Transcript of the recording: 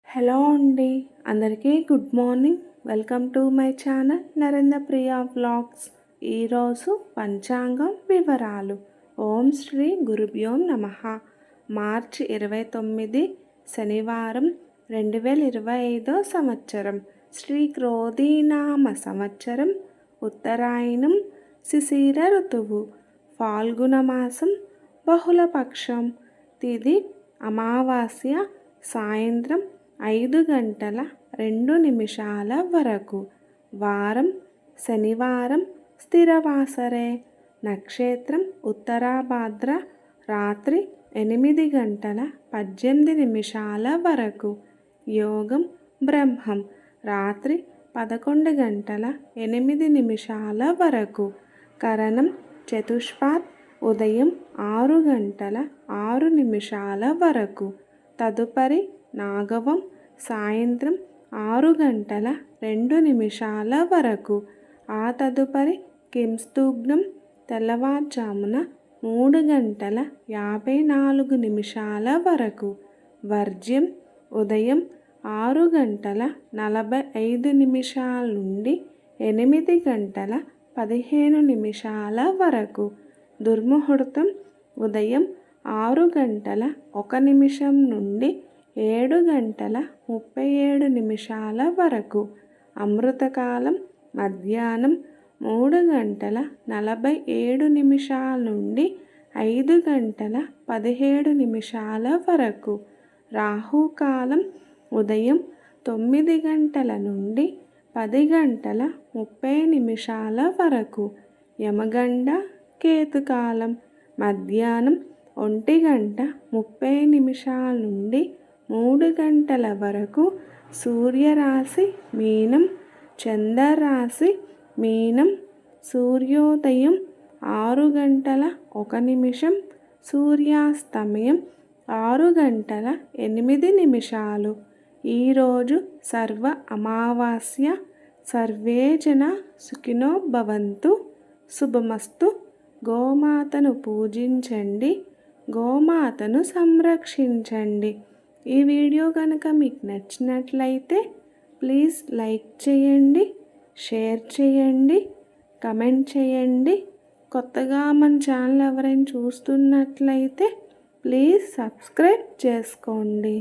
Hello అండి, అందరికీ good morning. Welcome to my channel Narendra Priya vlogs. ఈరోజు పంచాంగం వివరాలు. ఓం శ్రీ గురుభ్యో నమః. మార్చి 29 శనివారం 2025 సంవత్సరం. శ్రీ క్రోధీనామ సంవత్సరం. ఉత్తరాయణం. శిశిర ఋతువు. ఫాల్గుణ మాసం. బహుళపక్షం. తిథి అమావాస్య. సాయంత్రం 5:02 వరకు. వారం శనివారం. స్థిరవాసరే. నక్షత్రం ఉత్తరాభాద్ర. రాత్రి 8:18 వరకు. యోగం బ్రహ్మం. రాత్రి 11:08 వరకు. కరణం చతుష్పాత్. ఉదయం 6:06 వరకు. తదుపరి నాగవం. సాయంత్రం 6:02 వరకు. ఆ తదుపరి కింస్తూగ్నం. తెల్లవారుజామున 3:54 వరకు. వర్జ్యం ఉదయం 6:45 నుండి 8:15 వరకు. దుర్ముహూర్తం ఉదయం 6:01 నుండి 7:37 వరకు. అమృతకాలం మధ్యాహ్నం 3:47 నుండి 5:17 వరకు. రాహుకాలం ఉదయం 9 నుండి 10:30 వరకు. యమగండ కేతుకాలం మధ్యాహ్నం 1:30 నుండి 3 వరకు. సూర్యరాశి మీనం. చంద్రరాశి మీనం. సూర్యోదయం 6:01. సూర్యాస్తమయం 6:08. ఈరోజు సర్వ అమావాస్య. సర్వే జన సుఖినో భవంతు. శుభమస్తు. గోమాతను పూజించండి. గోమాతను సంరక్షించండి. ఈ వీడియో కనుక మీకు నచ్చినట్లయితే ప్లీజ్ లైక్ చేయండి, షేర్ చేయండి, కమెంట్ చేయండి. కొత్తగా మన ఛానల్ ఎవరైనా చూస్తున్నట్లయితే ప్లీజ్ సబ్స్క్రైబ్ చేసుకోండి.